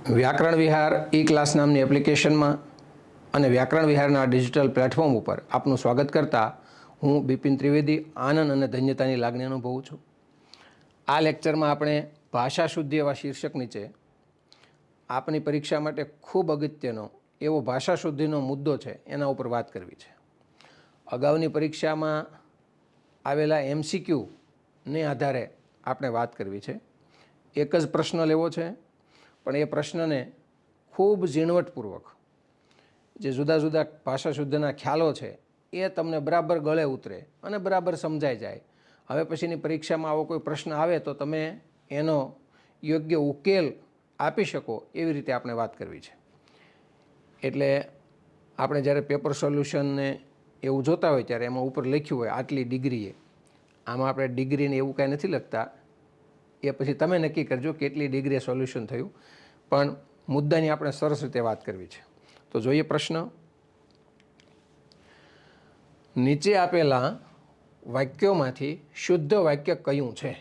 વ્યાકરણ વિહાર ક્લાસ નામની એપ્લિકેશનમાં અને વ્યાકરણ વિહારના ડિજિટલ પ્લેટફોર્મ ઉપર આપનું સ્વાગત કરતા હું બિપિન ત્રિવેદી આનંદ અને ધન્યતાની લાગણી અનુભવું છું. આ લેક્ચરમાં આપણે ભાષા શુદ્ધિ એવા શીર્ષક નીચે આપની પરીક્ષા માટે ખૂબ અગત્યનો એવો ભાષા શુદ્ધિનો મુદ્દો છે એના ઉપર વાત કરવી છે. અગાઉની પરીક્ષામાં આવેલા MCQને આધારે આપણે વાત કરવી છે. એક જ પ્રશ્ન લેવો છે, પણ એ પ્રશ્નને ખૂબ ઝીણવટપૂર્વક જે જુદા જુદા ભાષા શુદ્ધના ખ્યાલો છે એ તમને બરાબર ગળે ઉતરે અને બરાબર સમજાઈ જાય. હવે પછીની પરીક્ષામાં આવો કોઈ પ્રશ્ન આવે તો તમે એનો યોગ્ય ઉકેલ આપી શકો એવી રીતે આપણે વાત કરવી છે. એટલે આપણે જ્યારે પેપર સોલ્યુશનને એવું જોતા હોય ત્યારે એમાં ઉપર લખ્યું હોય આટલી ડિગ્રીએ, આમાં આપણે ડિગ્રીને એવું કાંઈ નથી લખતા, એ પછી તમે નક્કી કરજો કેટલી ડિગ્રીએ સોલ્યુશન થયું, પણ મુદ્દાની આપણે સરસ રીતે વાત કરવી છે. તો જોઈએ પ્રશ્ન. નીચે આપેલા વાક્યોમાંથી શુદ્ધ વાક્ય કયું છે?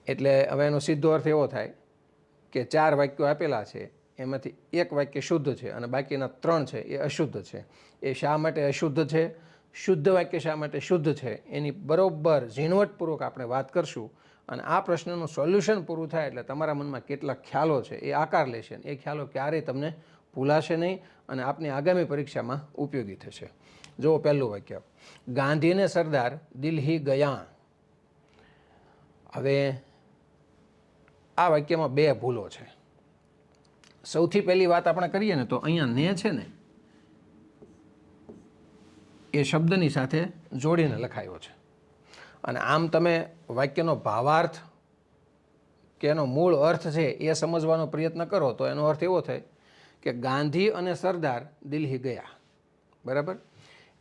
એટલે હવે એનો સીધો અર્થ એવો થાય કે 4 વાક્યો આપેલા છે, એમાંથી એક વાક્ય શુદ્ધ છે અને બાકીના 3 છે એ અશુદ્ધ છે. એ શા માટે અશુદ્ધ છે, શુદ્ધ વાક્ય શા માટે શુદ્ધ છે, એની બરોબર ઝીણવટપૂર્વક આપણે વાત કરશું. અને આ પ્રશ્નનું સોલ્યુશન પૂરું થાય એટલે તમારા મનમાં કેટલા ખ્યાલો છે એ આકાર લેશે. એ ખ્યાલો ક્યારેય તમને ભૂલાશે નહીં અને આપની આગામી પરીક્ષામાં ઉપયોગી થશે. જુઓ પહેલું વાક્ય, ગાંધીને સરદાર દિલ્હી ગયા. હવે આ વાક્યમાં 2 ભૂલો છે. સૌથી પહેલી વાત આપણે કરીએ ને તો અહીંયા ને છે ને એ શબ્દની સાથે જોડીને લખાયો છે. અને આમ તમે વાક્યનો ભાવાર્થ કે એનો મૂળ અર્થ છે એ સમજવાનો પ્રયત્ન કરો તો એનો અર્થ એવો થાય કે ગાંધી અને સરદાર દિલ્હી ગયા. બરાબર?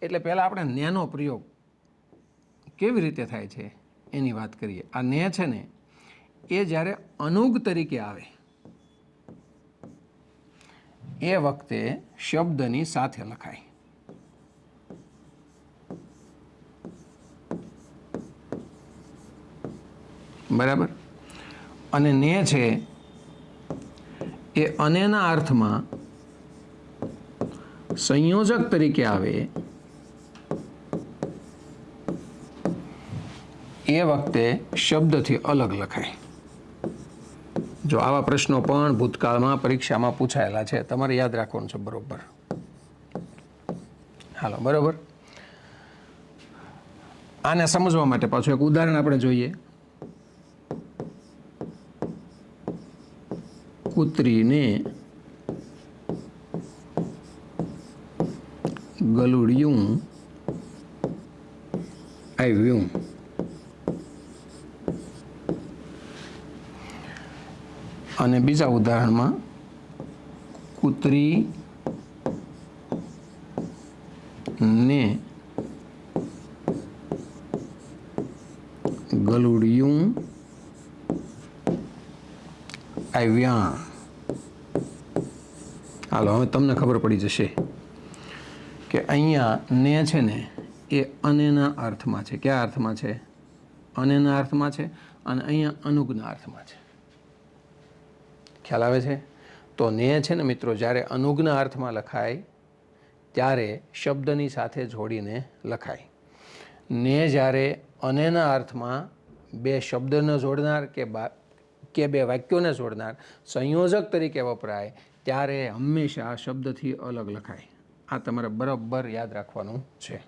એટલે પહેલાં આપણે નેનો પ્રયોગ કેવી રીતે થાય છે એની વાત કરીએ. આ ને છે ને એ જ્યારે અનુગ તરીકે આવે એ વખતે શબ્દની સાથે લખાય. બરાબર? અને ને છે એ અનેના અર્થમાં સંયોજક તરીકે આવે એ વખતે શબ્દથી અલગ લખાય. જો આવા પ્રશ્નો પણ ભૂતકાળમાં પરીક્ષામાં પૂછાયેલા છે, તમારે યાદ રાખવાનું છે બરોબર. હાલો, બરોબર. આને સમજવા માટે પાછું એક ઉદાહરણ આપણે જોઈએ. કૂતરીને ગલુડિયું આવ્યું. અને બીજા ઉદાહરણમાં કૂતરી ને ગલુડિયું આવ્યા. હાલો, હવે તમને ખબર પડી જશે કે અહીંયા ને છે ને એ અનેના અર્થમાં છે. કયા અર્થમાં છે? અનેના અર્થમાં છે. અને અહીંયા અનુગના અર્થમાં છે. ખ્યાલ આવે છે? તો ને છે ને મિત્રો, જ્યારે અનુગના અર્થમાં લખાય ત્યારે શબ્દની સાથે જોડીને લખાય. ને જ્યારે અનેના અર્થમાં 2 શબ્દને જોડનાર કે 2 વાક્યોને જોડનાર સંયોજક તરીકે વપરાય ત્યારે હંમેશા શબ્દથી અલગ લખાય. આ તમારે બરાબર યાદ રાખવાનું છે.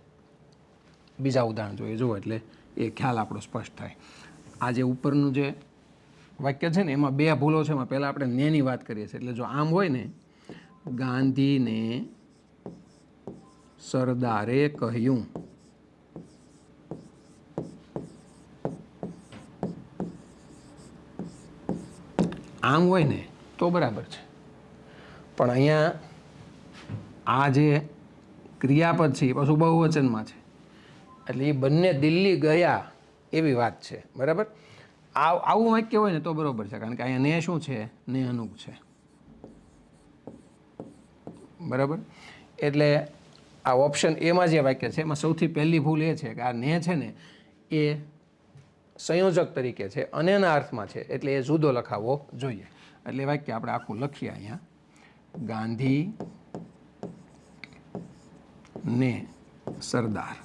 બીજા ઉદાહરણ જોઈએ, જુઓ, એટલે એ ખ્યાલ આપણો સ્પષ્ટ થાય. આ જે ઉપરનું જે વાક્ય છે ને એમાં 2 ભૂલો છે. એમાં પહેલાં આપણે નેની વાત કરીએ છીએ. એટલે જો આમ હોય ને, ગાંધીને સરદારે કહ્યું, આમ હોય ને તો બરાબર છે. પણ અહીંયા આ જે ક્રિયાપદ છે એ પાછું બહુવચનમાં છે. એટલે એ બંને દિલ્હી ગયા એવી વાત છે. બરાબર? આવું વાક્ય હોય ને તો બરાબર છે, કારણ કે અહીંયા ને શું છે? ને અનુગ છે. બરાબર? એટલે આ ઓપ્શન એમાં જે વાક્ય છે એમાં સૌથી પહેલી ભૂલ એ છે કે આ ને છે ને એ સંયોજક તરીકે છે, અનેના અર્થમાં છે, એટલે એ જુદો લખાવવો જોઈએ. એટલે વાક્ય આપણે આખું લખીએ અહીંયા, ગાંધી ને સરદાર.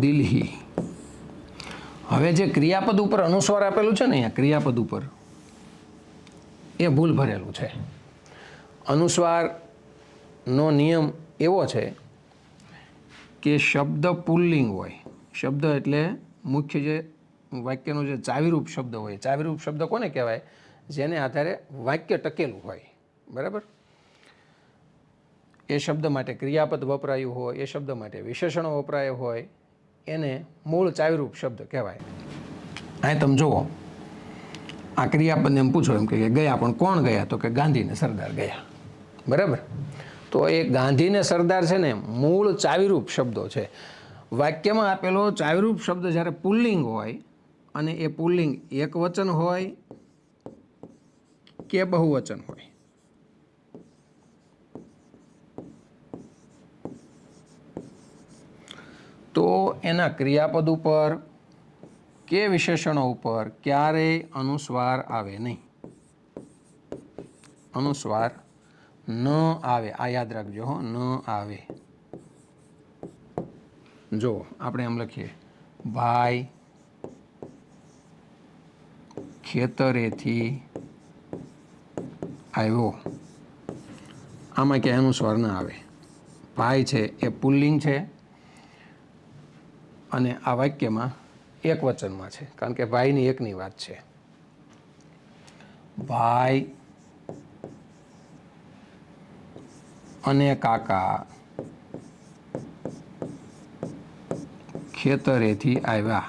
દિલ્હી. હવે જે ક્રિયાપદ ઉપર અનુસ્વાર આપેલું છે ને અહીંયા ક્રિયાપદ ઉપર, એ ભૂલ ભરેલું છે. અનુસ્વારનો નિયમ એવો છે કે શબ્દ પુલ્લિંગ હોય, શબ્દ એટલે મુખ્ય જે વાક્યનો જે ચાવીરૂપ શબ્દ હોય, ચાવીરૂપ શબ્દ કોને કહેવાય? જેને આધારે વાક્ય ટકેલું હોય, બરાબર? એ શબ્દ માટે ક્રિયાપદ વપરાયું હોય, એ શબ્દ માટે વિશેષણો વપરાયો હોય, એને મૂળ ચાવીરૂપ શબ્દ કહેવાય. અહીં તમે જુઓ, આ ક્રિયાપદને એમ પૂછો એમ કે ગયા, પણ કોણ ગયા? તો કે ગાંધી ને સરદાર ગયા, બરાબર? તો એ ગાંધી ને સરદાર છે ને મૂળ ચાવીરૂપ શબ્દો છે. વાક્યમાં આપેલો ચાવીરૂપ શબ્દ જ્યારે પુલ્લિંગ હોય અને એ પુલ્લિંગ એક વચન હોય કે બહુવચન હોય, તો એના ક્રિયાપદ ઉપર કે વિશેષણો ઉપર ક્યારેય અનુસ્વાર આવે નહીં. અનુસ્વાર ન આવે, આ યાદ રાખજો હો, ન આવે. જો આપણે એમ લખીએ, ભાઈ ખેતરેથી આવ્યો, આમાં ક્યાંય અનુસ્વાર ન આવે. ભાઈ છે એ પુલ્લિંગ છે અને આ વાક્યમાં એક વચનમાં છે, કારણ કે ભાઈની એકની વાત છે. ભાઈ અને કાકા ખેતરેથી આવ્યા.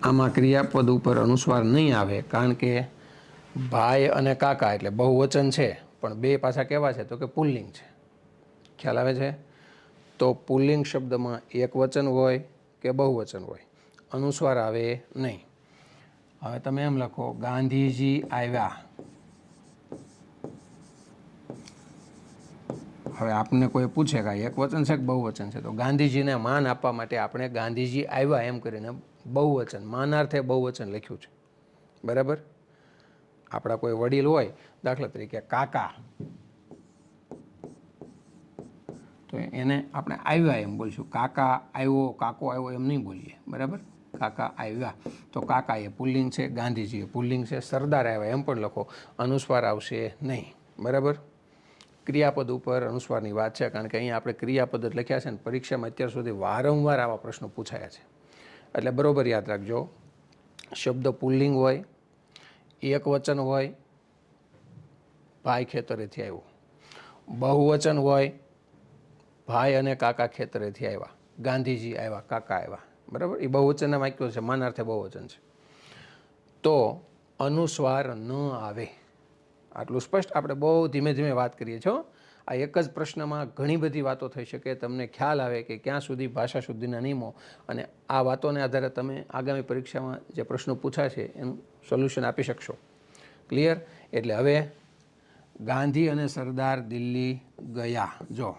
આમાં ક્રિયાપદ ઉપર અનુસ્વાર નહીં આવે, કારણ કે ભાઈ અને કાકા એટલે બહુવચન છે, પણ બે પાછા કેવા છે? તો કે પુલ્લિંગ છે. ખ્યાલ આવે છે? તો પુલ્લિંગ શબ્દમાં એક વચન હોય કે બહુવચન હોય, અનુસ્વાર આવે નહીં. હવે તમે એમ લખો, ગાંધીજી આવ્યા. હવે આપને કોઈ પૂછે કે એક વચન છે કે બહુવચન છે, તો ગાંધીજીને માન આપવા માટે આપણે ગાંધીજી આવ્યા એમ કરીને બહુવચન, માનાર્થે બહુવચન લખ્યું છે, બરાબર? આપણા કોઈ વડીલ હોય, દાખલા તરીકે કાકા, તો એને આપણે આવ્યા એમ બોલશું. કાકા આવ્યો, કાકો આવ્યો એમ નહીં બોલીએ, બરાબર? કાકા આવ્યા, તો કાકા એ પુલ્લિંગ છે, ગાંધીજી એ પુલ્લિંગ છે. સરદાર આવ્યા એમ પણ લખો, અનુસ્વાર આવશે નહીં, બરાબર? ક્રિયાપદ ઉપર અનુસ્વારની વાત છે, કારણ કે અહીંયા આપણે ક્રિયાપદ જ લખ્યા છે ને પરીક્ષામાં અત્યાર સુધી વારંવાર આવા પ્રશ્નો પૂછાયા છે. એટલે બરાબર યાદ રાખજો, શબ્દ પુલ્લિંગ હોય, એક વચન હોય, ભાઈ ખેતરેથી આવ્યો. બહુવચન હોય, ભાઈ અને કાકા ખેતરેથી આવ્યા, ગાંધીજી આવ્યા, કાકા આવ્યા, બરાબર? એ બહુવચનના વાક્યો છે, માનાર્થે બહુવચન છે. તો અનુસ્વાર ન આવે. આટલું સ્પષ્ટ. આપણે બહુ ધીમે ધીમે વાત કરીએ છીએ. આ એક જ પ્રશ્નમાં ઘણી બધી વાતો થઈ શકે, તમને ખ્યાલ આવે કે ક્યાં સુધી ભાષા શુદ્ધિના નિયમો, અને આ વાતોને આધારે તમે આગામી પરીક્ષામાં જે પ્રશ્નો પૂછાય છે એનું સોલ્યુશન આપી શકશો. ક્લિયર? એટલે હવે ગાંધી અને સરદાર દિલ્હી ગયા. જો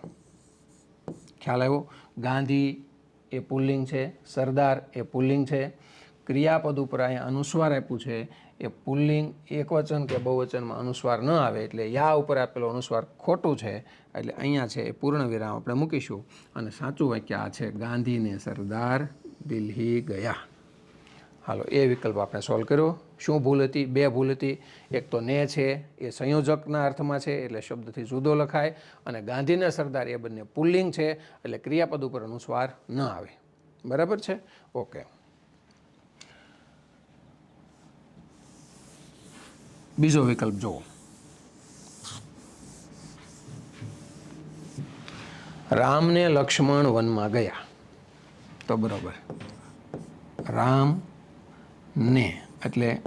ખ્યાલ આવ્યો? ગાંધી એ પુલ્લિંગ છે, સરદાર એ પુલ્લિંગ છે. ક્રિયાપદ ઉપર અહીંયા અનુસ્વાર આપ્યું છે, એ પુલ્લિંગ એકવચન કે બહુવચનમાં અનુસ્વાર ન આવે, એટલે યા ઉપર આપેલો અનુસ્વાર ખોટું છે. એટલે અહીંયા છે એ પૂર્ણ વિરામ આપણે મૂકીશું, અને સાચું વાક્ય આ છે, ગાંધીને સરદાર દિલ્હી ગયા. હાલો, એ વિકલ્પ આપણે સોલ્વ કર્યો. શું ભૂલ હતી? બે ભૂલ હતી. એક તો ને છે એ સંયોજકના અર્થમાં છે, એટલે શબ્દથી જુદો લખાય, અને ગાંધીને સરદાર એ બંને પુલ્લિંગ છે, એટલે ક્રિયાપદ ઉપર અનુસ્વાર ન આવે. બરાબર છે? ઓકે. બીજો વિકલ્પ જુઓ, રામ ને લક્ષ્મણ વનમાં ગયા. તો બરાબર, રામ ને એટલે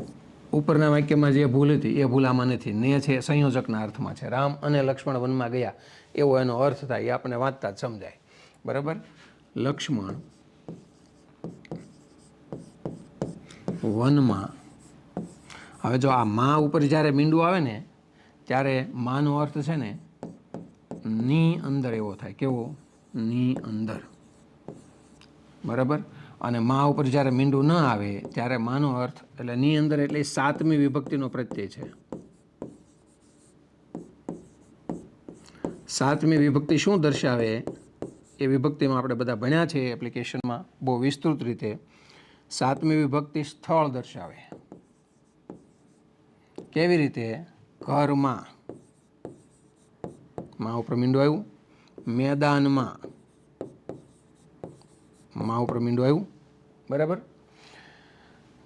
ઉપરના વાક્યમાં જે ભૂલ હતી એ ભૂલ આમાં નથી. ને છે સંયોજકના અર્થમાં છે. રામ અને લક્ષ્મણ વનમાં ગયા એવો એનો અર્થ થાય, એ આપણે વાંચતા જ સમજાય, બરાબર? લક્ષ્મણ વનમાં. હવે જો આ માં ઉપર જ્યારે મીંડું આવે ને, ત્યારે માનો અર્થ છે ને ની અંદર એવો થાય. કેવો? ની અંદર. બરાબર. અને માં ઉપર જ્યારે મીંડું ન આવે ત્યારે માનો અર્થ એટલે ની અંદર એટલે 7મી વિભક્તિનો પ્રત્યય છે. 7મી વિભક્તિ શું દર્શાવે એ વિભક્તિમાં આપણે બધા ભણ્યા છે એપ્લિકેશનમાં બહુ વિસ્તૃત રીતે. 7મી વિભક્તિ સ્થળ દર્શાવે. કેવી રીતે? ઘરમાં માં ઉપર મીંડું આવ્યું, મેદાનમાં માં ઉપર મીંડું આવ્યું, બરાબર.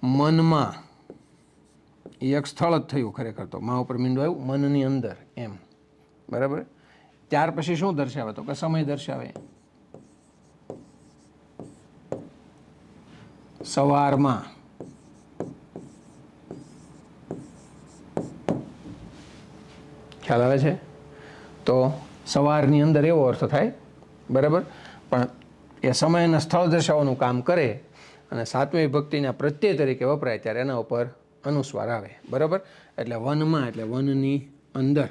મનમાં એ એક સ્થળ જ થયું ખરેખર તો, માં ઉપર મીંડું આવ્યું, મનની અંદર એમ, બરાબર. ત્યાર પછી શું દર્શાવે? તો કે સમય દર્શાવે. સવારમાં, ખ્યાલ આવે છે? તો સવારની અંદર એવો અર્થ થાય, બરાબર. પણ એ સમય અને સ્થળ દર્શાવવાનું કામ કરે અને 7મી વિભક્તિના પ્રત્યય તરીકે વપરાય ત્યારે એના ઉપર અનુસ્વાર આવે, બરાબર. એટલે વનમાં એટલે વનની અંદર,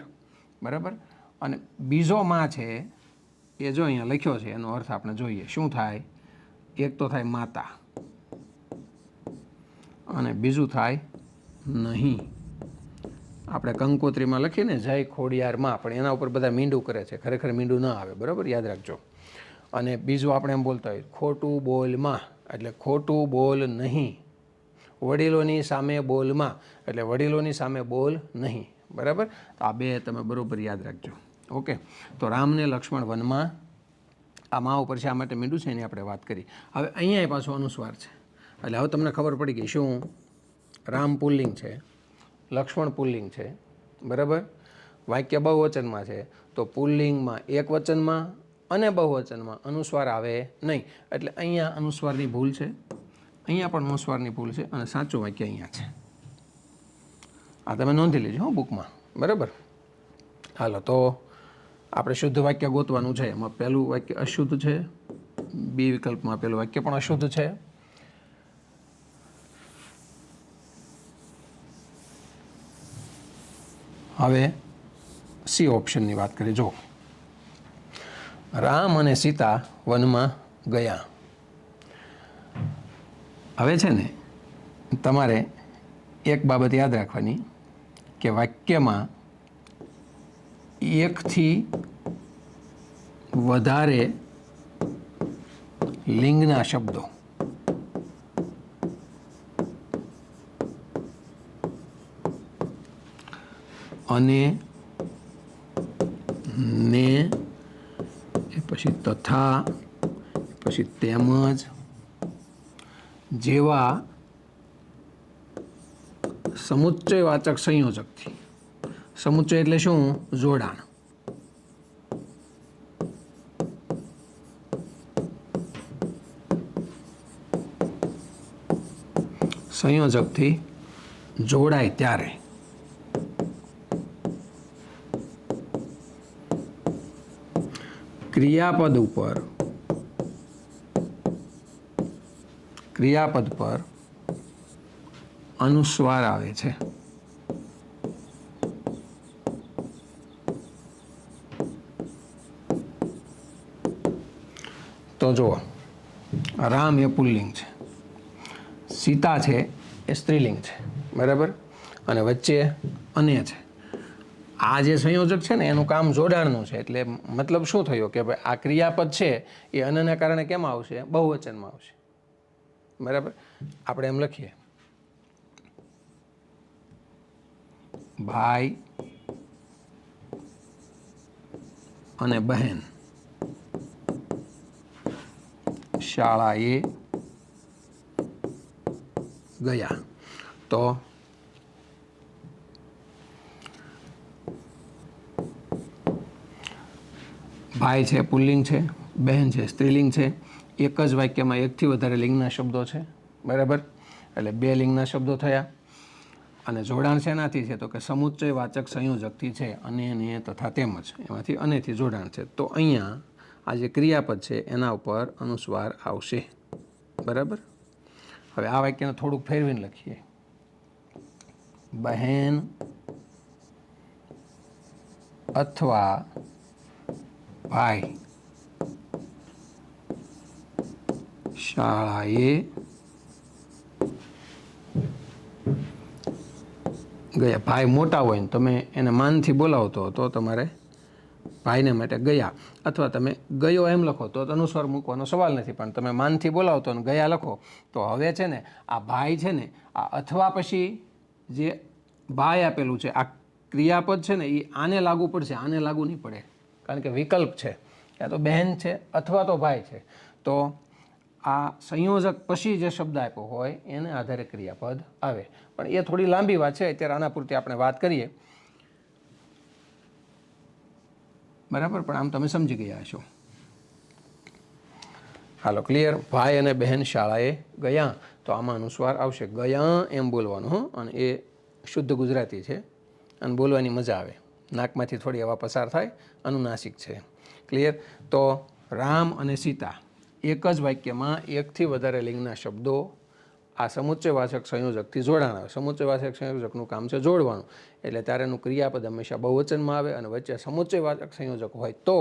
બરાબર. અને બીજો માં છે એ જો અહીંયા લખ્યો છે એનો અર્થ આપણે જોઈએ શું થાય. એક તો થાય માતા અને બીજું થાય નહીં. આપણે કંકોત્રીમાં લખીએ ને જય ખોડિયારમાં, પણ એના ઉપર બધા મીંડું કરે છે, ખરેખર મીંડું ન આવે, બરાબર, યાદ રાખજો. અને બીજું આપણે એમ બોલતા હોય ખોટું બોલમાં એટલે ખોટું બોલ નહીં. વડીલોની સામે બોલમાં એટલે વડીલોની સામે બોલ નહીં, બરાબર. તો આ બે તમે બરાબર યાદ રાખજો. ઓકે. તો રામને લક્ષ્મણ વનમાં, આ માં ઉપર છે આ માટે મીંડું છે એની આપણે વાત કરી. હવે અહીંયા પાછો અનુસ્વાર છે એટલે હવે તમને ખબર પડી ગઈ શું? રામ પુલ્લિંગ છે, લક્ષ્મણ પુલ્લિંગ છે, બરાબર. વાક્ય બહુવચનમાં છે તો પુલ્લિંગમાં એક વચનમાં અને બહુવચનમાં અનુસ્વાર આવે નહીં. એટલે અહીંયા અનુસ્વારની ભૂલ છે, અહીંયા પણ અનુસ્વારની ભૂલ છે અને સાચું વાક્ય અહીંયા છે. આ તમે નોંધી લેજો હો બુકમાં, બરાબર. હાલો, તો આપણે શુદ્ધ વાક્ય ગોતવાનું છે. એમાં પહેલું વાક્ય અશુદ્ધ છે, બી વિકલ્પમાં પહેલું વાક્ય પણ અશુદ્ધ છે. હવે સી ઓપ્શનની વાત કરીએ. જો રામ અને સીતા વનમાં ગયા. હવે છે ને તમારે એક બાબત યાદ રાખવાની કે વાક્યમાં એકથી વધારે લિંગના શબ્દો અને ને પછી તથા પછી તેમજ જેવા સમુચ્ચયવાચક સંયોજકથી. સમુચ્ચય એટલે શું? જોડાણ. સંયોજકથી જોડાય ત્યારે ક્રિયાપદ પર અનુસ્વાર આવે છે. તો જુઓ, રામ એ પુલ્લિંગ છે, સીતા છે એ સ્ત્રીલિંગ છે, બરાબર. અને વચ્ચે અને છે. આ જે સંયોજક છે ને એનું કામ જોડાણનું છે. એટલે મતલબ શું થયો કે ભાઈ આ ક્રિયાપદ છે એ અનના કારણે કેમ આવશે? બહુવચનમાં આવશે, બરાબર. આપણે એમ લખીએ ભાઈ અને બહેન શાળાએ ગયા. તો ભાઈ છે પુલ્લિંગ છે, બહેન છે સ્ત્રીલિંગ છે. એક જ વાક્યમાં એકથી વધારે લિંગના શબ્દો છે, બરાબર. એટલે બે લિંગના શબ્દો થયા. અને જોડાણ શેનાથી છે? તો કે સમુચ્ચય વાચક સંયોજકથી છે. અને ને તથા તેમજ એમાંથી અનેથી જોડાણ છે. તો અહીંયા આ જે ક્રિયાપદ છે એના ઉપર અનુસ્વાર આવશે, બરાબર. હવે આ વાક્યને થોડુંક ફેરવીને લખીએ. બહેન અથવા ભાઈ શાળાએ ગયા. ભાઈ મોટા હોય ને તમે એને માનથી બોલાવતો તો તમારે ભાઈને માટે ગયા, અથવા તમે ગયો એમ લખો તો અનુસ્વાર મૂકવાનો સવાલ નથી, પણ તમે માનથી બોલાવતો ને ગયા લખો તો હવે છે ને આ ભાઈ છે ને આ અથવા પછી જે ભાઈ આપેલું છે આ ક્રિયાપદ છે ને એ આને લાગુ પડશે, આને લાગુ નહીં પડે, કારણ કે વિકલ્પ છે, યા તો બહેન છે અથવા તો ભાઈ છે. તો આ સંયોજક પછી જે શબ્દ આપ્યો હોય એને આધારે ક્રિયાપદ આવે. પણ એ થોડી લાંબી વાત છે, અત્યારે આના પૂરતી આપણે વાત કરીએ, બરાબર? પણ આમ તમે સમજી ગયા હશો. હાલો, ક્લિયર? ભાઈ અને બહેન શાળાએ ગયા, તો આમાં અનુસ્વાર આવશે. ગયા એમ બોલવાનું, હો, અને એ શુદ્ધ ગુજરાતી છે અને બોલવાની મજા આવે, નાકમાંથી થોડી હવા પસાર થાય, અનુનાસિક છે. ક્લિયર? તો રામ અને સીતા એક જ વાક્યમાં એકથી વધારે લિંગના શબ્દો આ સમુચ્ચયવાચક સંયોજકથી જોડાણ આવે. સમુચ્ચયવાચક સંયોજકનું કામ છે જોડવાનું, એટલે ત્યારે એનું ક્રિયાપદ હંમેશા બહુવચનમાં આવે, અને વચ્ચે સમુચ્ચયવાચક સંયોજક હોય તો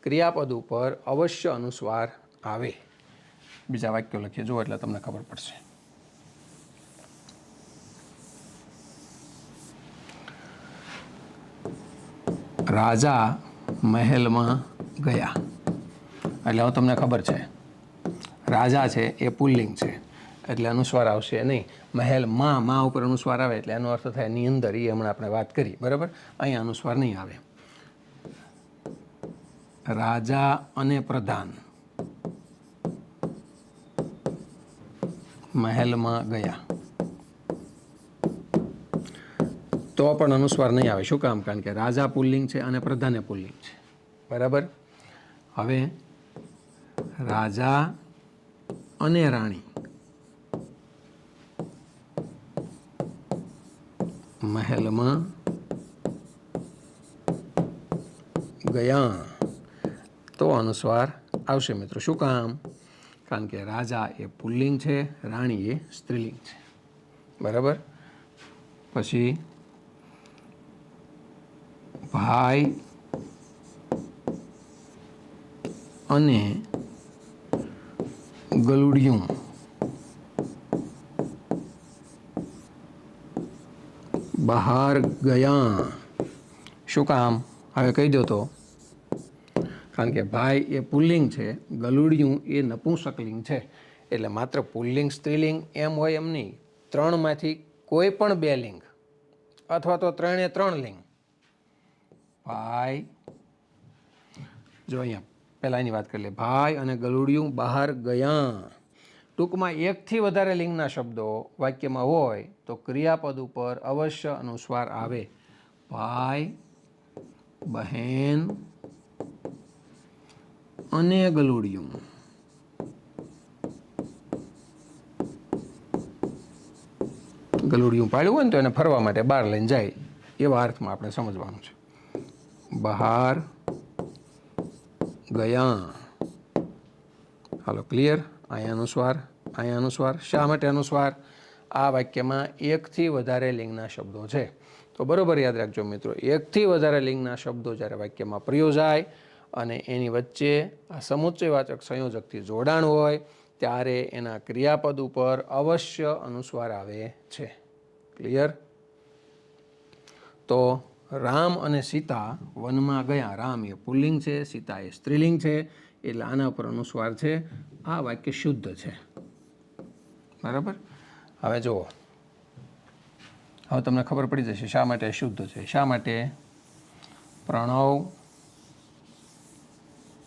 ક્રિયાપદ ઉપર અવશ્ય અનુસ્વાર આવે. બીજા વાક્યો લખીએ, જુઓ એટલે તમને ખબર પડશે. રાજા મહેલમાં ગયા, એટલે હવે તમને ખબર છે રાજા છે એ પુલ્લિંગ છે એટલે અનુસ્વાર આવશે નહીં. મહેલમાં માં ઉપર અનુસ્વાર આવે એટલે એનો અર્થ થાય ની અંદર, એ હમણાં આપણે વાત કરી, બરાબર? અહીંયા અનુસ્વાર નહીં આવે. રાજા અને પ્રધાન મહેલમાં ગયા તો પણ અનુસ્વાર નહીં આવે. શું કામ? કારણ કે રાજા પુલ્લિંગ છે અને પ્રધાને પુલ્લિંગ છે, બરાબર? હવે રાજા અને રાણી મહેલમાં ગયા તો અનુસ્વાર આવશે મિત્રો. શું કામ? કારણ કે રાજા એ પુલ્લિંગ છે, રાણી એ સ્ત્રીલિંગ છે, બરાબર? પછી ભાઈ અને ગલુડિયું બહાર ગયા. શું કામ? હવે કહી દો તો. કારણ કે ભાઈ એ પુલ્લિંગ છે, ગલુડિયું એ નપુંસકલિંગ છે, એટલે માત્ર પુલ્લિંગ સ્ત્રીલિંગ એમ હોય એમ નહીં. ત્રણમાંથી કોઈ પણ બે લિંગ અથવા તો ત્રણે ત્રણ લિંગ. ભાઈ, જો અહીંયા પહેલાં એની વાત કરી લે. ભાઈ અને ગલુડિયું બહાર ગયા. ટૂંકમાં એકથી વધારે લિંગના શબ્દો વાક્યમાં હોય તો ક્રિયાપદ ઉપર અવશ્ય અનુસ્વાર આવે. ભાઈ, બહેન અને ગલુડિયું. ગલુડિયું પાડ્યું હોય ને તો એને ફરવા માટે બહાર લઈને જાય, એવા અર્થમાં આપણે સમજવાનું છે. બહાર ગયા. હાલો, ક્લિયર? અહીંયા અનુસ્વાર, અહીંયા અનુસ્વાર. શા માટે અનુસ્વાર? આ વાક્યમાં એકથી વધારે લિંગના શબ્દો છે. તો બરાબર યાદ રાખજો મિત્રો, એકથી વધારે લિંગના શબ્દો જ્યારે વાક્યમાં પ્રયોજાય અને એની વચ્ચે આ સમુચ્ચયવાચક સંયોજકથી જોડાણ હોય ત્યારે એના ક્રિયાપદ ઉપર અવશ્ય અનુસ્વાર આવે છે. ક્લિયર? તો રામ અને સીતા વનમાં ગયા. રામ એ પુલ્લિંગ છે, સીતા એ સ્ત્રીલિંગ છે, એટલે આના ઉપર અનુસ્વાર છે. આ વાક્ય શુદ્ધ છે, બરાબર? હવે જુઓ, હવે તમને ખબર પડી જશે શા માટે શુદ્ધ છે. શા માટે? પ્રણવ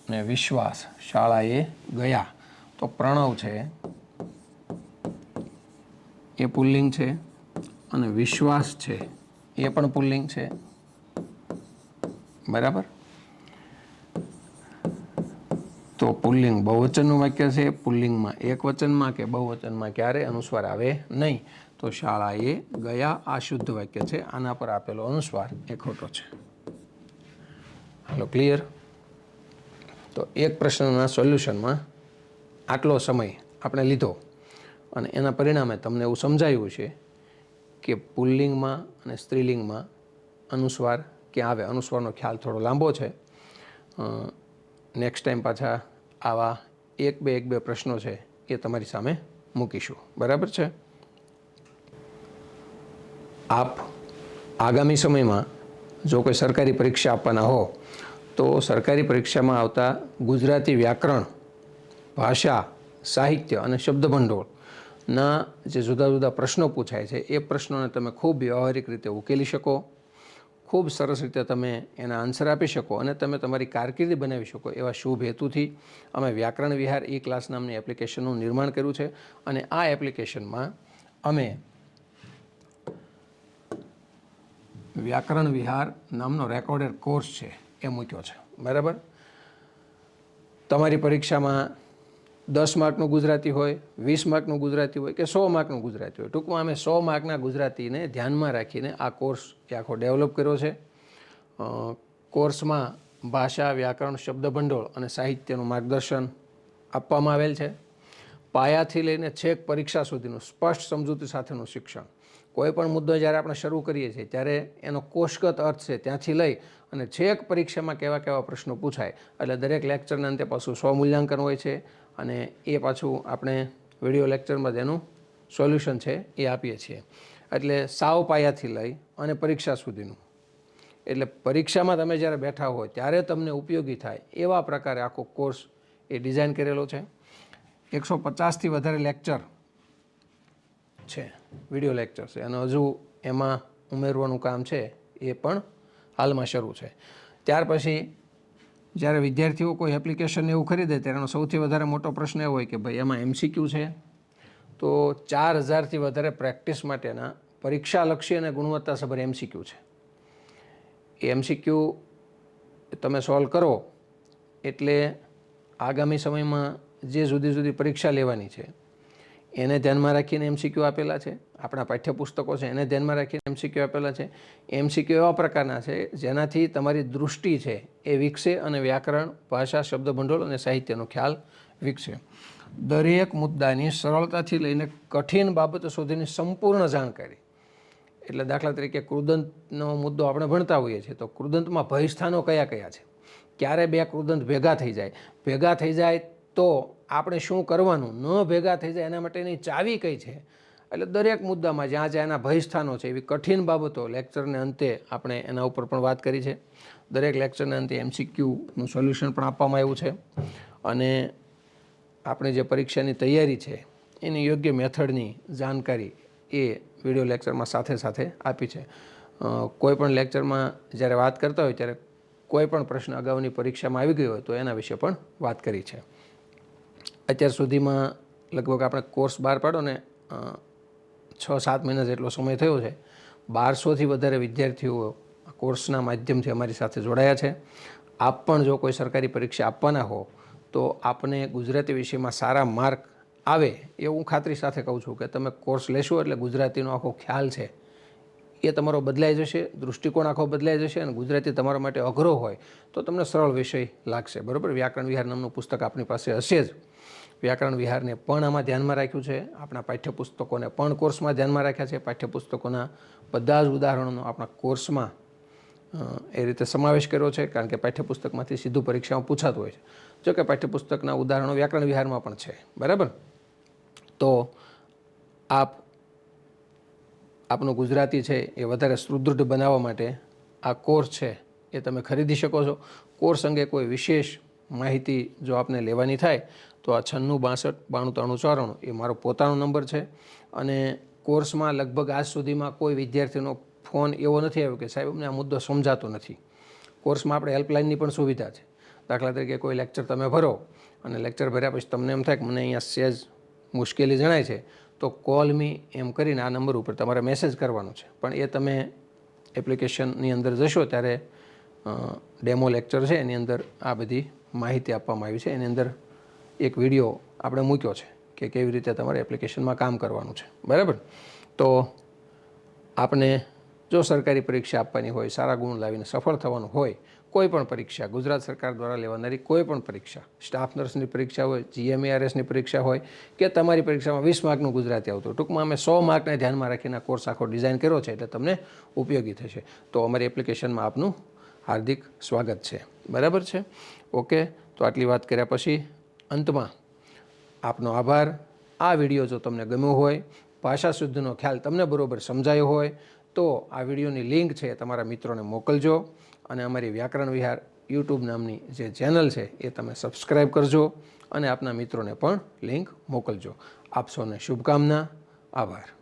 ને વિશ્વાસ શાળાએ ગયા. તો પ્રણવ છે એ પુલ્લિંગ છે અને વિશ્વાસ છે એ પણ પુલ્લિંગ છે, બરાબર? તો પુલ્લિંગ બહુવચનનું વાક્ય છે. પુલ્લિંગમાં એક વચનમાં કે બહુવચનમાં ક્યારે અનુસ્વાર આવે નહીં. તો શાળાએ ગયા આ શુદ્ધ વાક્ય છે, આના પર આપેલો અનુસ્વાર એ ખોટો છે. હાલો, ક્લિયર? તો એક પ્રશ્નના સોલ્યુશનમાં આટલો સમય આપણે લીધો અને એના પરિણામે તમને એવું સમજાયું છે કે પુલ્લિંગમાં અને સ્ત્રીલિંગમાં અનુસ્વાર ક્યાં આવે. અનુસ્વારનો ખ્યાલ થોડો લાંબો છે નેક્સ્ટ ટાઈમ પાછા આવા એક બે પ્રશ્નો છે એ તમારી સામે મૂકીશું. બરાબર છે. આપ આગામી સમયમાં જો કોઈ સરકારી પરીક્ષા આપવાના હો તો સરકારી પરીક્ષામાં આવતા ગુજરાતી વ્યાકરણ, ભાષા, સાહિત્ય અને શબ્દભંડોળના જે જુદા જુદા પ્રશ્નો પૂછાય છે એ પ્રશ્નોને તમે ખૂબ વ્યવહારિક રીતે ઉકેલી શકો, ખૂબ સરસ રીતે તમે એના આન્સર આપી શકો અને તમે તમારી કારકિર્દી બનાવી શકો એવા શુભ હેતુથી અમે વ્યાકરણ વિહાર ઈ ક્લાસ નામની એપ્લિકેશનનું નિર્માણ કર્યું છે. અને આ એપ્લિકેશનમાં અમે વ્યાકરણ વિહાર નામનો રેકોર્ડેડ કોર્સ છે એ મૂક્યો છે. બરાબર. તમારી પરીક્ષામાં 10 માર્કનું ગુજરાતી હોય, 20 માર્કનું ગુજરાતી હોય કે 100 માર્કનું ગુજરાતી હોય, ટૂંકમાં અમે 100 માર્કના ગુજરાતીને ધ્યાનમાં રાખીને આ કોર્સ આખો ડેવલપ કર્યો છે. કોર્સમાં ભાષા, વ્યાકરણ, શબ્દભંડોળ અને સાહિત્યનું માર્ગદર્શન આપવામાં આવેલ છે. પાયાથી લઈને છેક પરીક્ષા સુધીનું સ્પષ્ટ સમજૂતી સાથેનું શિક્ષણ. કોઈ પણ મુદ્દો જ્યારે આપણે શરૂ કરીએ છીએ ત્યારે એનો કોષગત અર્થ છે ત્યાંથી લઈ અને છેક પરીક્ષામાં કેવા કેવા પ્રશ્નો પૂછાય, એટલે દરેક લેક્ચરના અંતે પાછું સ્વમૂલ્યાંકન હોય છે અને એ પાછું આપણે વિડીયો લેક્ચરમાં તેનું સોલ્યુશન છે એ આપીએ છીએ. એટલે સાવ પાયાથી લઈ અને પરીક્ષા સુધીનું, એટલે પરીક્ષામાં તમે જ્યારે બેઠા હોય ત્યારે તમને ઉપયોગી થાય એવા પ્રકારે આખો કોર્સ એ ડિઝાઇન કરેલો છે. 150થી વધારે લેક્ચર છે, વિડીયો લેક્ચર છે, અને હજુ એમાં ઉમેરવાનું કામ છે એ પણ હાલમાં શરૂ છે. ત્યાર પછી જ્યારે વિદ્યાર્થીઓ કોઈ એપ્લિકેશન એવું ખરીદે ત્યારે એનો સૌથી વધારે મોટો પ્રશ્ન એવો હોય કે ભાઈ એમાં MCQ છે. તો 4000થી વધારે પ્રેક્ટિસ માટેના પરીક્ષાલક્ષી અને ગુણવત્તાસભર MCQ છે. એ MCQ તમે સોલ્વ કરો એટલે આગામી સમયમાં જે જુદી જુદી પરીક્ષા લેવાની છે એને ધ્યાનમાં રાખીને MCQ આપેલા છે. આપણા પાઠ્યપુસ્તકો છે એને ધ્યાનમાં રાખીને MCQ આપેલા છે. MCQ એવા પ્રકારના છે જેનાથી તમારી દૃષ્ટિ છે એ વિકસે અને વ્યાકરણ, ભાષા, શબ્દભંડોળ અને સાહિત્યનો ખ્યાલ વિકસે. દરેક મુદ્દાની સરળતાથી લઈને કઠિન બાબતો સુધીની સંપૂર્ણ જાણકારી. એટલે દાખલા તરીકે કૃદંતનો મુદ્દો આપણે ભણતા હોઈએ છીએ તો કૃદંતમાં ભયસ્થાનો કયા કયા છે, ક્યારે બે કૃદંત ભેગા થઈ જાય તો આપણે શું કરવાનું, ન ભેગા થઈ જાય એના માટેની ચાવી કઈ છે. એટલે દરેક મુદ્દામાં જ્યાં જ્યાં એના ભયસ્થાનો છે એવી કઠિન બાબતો લેક્ચરને અંતે આપણે એના ઉપર પણ વાત કરી છે. દરેક લેક્ચરને અંતે MCQનું સોલ્યુશન પણ આપવામાં આવ્યું છે. અને આપણે જે પરીક્ષાની તૈયારી છે એની યોગ્ય મેથડની જાણકારી એ વિડીયો લેક્ચરમાં સાથે સાથે આપી છે. કોઈ પણ લેક્ચરમાં જ્યારે વાત કરતા હોય ત્યારે કોઈ પણ પ્રશ્ન અગાઉની પરીક્ષામાં આવી ગયો હોય તો એના વિશે પણ વાત કરી છે. અત્યાર સુધીમાં લગભગ આપણે કોર્સ બહાર પાડો ને 6-7 મહિના જેટલો સમય થયો છે. 1200થી વધારે વિદ્યાર્થીઓ કોર્સના માધ્યમથી અમારી સાથે જોડાયા છે. આપ પણ જો કોઈ સરકારી પરીક્ષા આપવાના હો તો આપને ગુજરાતી વિષયમાં સારા માર્ક આવે એવું હું ખાતરી સાથે કહું છું કે તમે કોર્સ લેશો એટલે ગુજરાતીનો આખો ખ્યાલ છે એ તમારો બદલાઈ જશે, દૃષ્ટિકોણ આખો બદલાઈ જશે અને ગુજરાતી તમારા માટે અઘરો હોય તો તમને સરળ વિષય લાગશે. બરાબર. વ્યાકરણ વિહાર નામનું પુસ્તક આપણી પાસે હશે જ. વ્યાકરણ વિહારને પણ આમાં ધ્યાનમાં રાખ્યું છે. આપણા પાઠ્યપુસ્તકોને પણ કોર્સમાં ધ્યાનમાં રાખ્યા છે. પાઠ્યપુસ્તકોના બધા જ ઉદાહરણોનો આપણા કોર્સમાં એ રીતે સમાવેશ કર્યો છે, કારણ કે પાઠ્યપુસ્તકમાંથી સીધું પરીક્ષામાં પૂછાતું હોય છે. જો કે પાઠ્યપુસ્તકના ઉદાહરણો વ્યાકરણ વિહારમાં પણ છે. બરાબર. તો આપનું ગુજરાતી છે એ વધારે સુદૃઢ બનાવવા માટે આ કોર્સ છે એ તમે ખરીદી શકો છો. કોર્સ અંગે કોઈ વિશેષ માહિતી જો આપને લેવાની થાય તો આ 9662929394 એ મારો પોતાનો નંબર છે. અને કોર્સમાં લગભગ આજ સુધીમાં કોઈ વિદ્યાર્થીનો ફોન એવો નથી આવ્યો કે સાહેબ અમને આ મુદ્દો સમજાતો નથી. કોર્સમાં આપણે હેલ્પલાઇનની પણ સુવિધા છે. દાખલા તરીકે કોઈ લેક્ચર તમે ભરો અને લેક્ચર ભર્યા પછી તમને એમ થાય કે મને અહીંયા સહેજ મુશ્કેલી જણાય છે તો કોલ મી એમ કરીને આ નંબર ઉપર તમારે મેસેજ કરવાનો છે. પણ એ તમે એપ્લિકેશનની અંદર જશો ત્યારે ડેમો લેક્ચર છે એની અંદર આ બધી માહિતી આપવામાં આવી છે. એની અંદર એક વિડીયો આપણે મૂક્યો છે કે કેવી રીતે તમારે એપ્લિકેશનમાં કામ કરવાનું છે. બરાબર. તો આપણે જો સરકારી પરીક્ષા આપવાની હોય, સારા ગુણ લાવીને સફળ થવાનું હોય, કોઈ પણ પરીક્ષા, ગુજરાત સરકાર દ્વારા લેવાનારી કોઈ પણ પરીક્ષા, સ્ટાફ નર્સની પરીક્ષા હોય, GMARSની પરીક્ષા હોય કે તમારી પરીક્ષામાં 20 માર્કનું ગુજરાતી આવતું, ટૂંકમાં અમે 100 માર્કને ધ્યાનમાં રાખીને કોર્સ આખો ડિઝાઇન કર્યો છે એટલે તમને ઉપયોગી થશે. તો અમારી એપ્લિકેશનમાં આપનું હાર્દિક સ્વાગત છે. બરાબર છે? ઓકે, તો આટલી વાત કર્યા પછી અંતમાં આપનો આભાર. આ વિડીયો જો તમને ગમ્યો હોય, ભાષા શુદ્ધનો ખ્યાલ તમને બરોબર સમજાયો હોય તો આ વિડીયોની લિંક છે તમારા મિત્રોને મોકલજો અને અમારી વ્યાકરણ વિહાર યુટ્યુબ નામની જે ચેનલ છે એ તમે સબસ્ક્રાઈબ કરજો અને આપના મિત્રોને પણ લિંક મોકલજો. આપ સૌને શુભકામના. આભાર.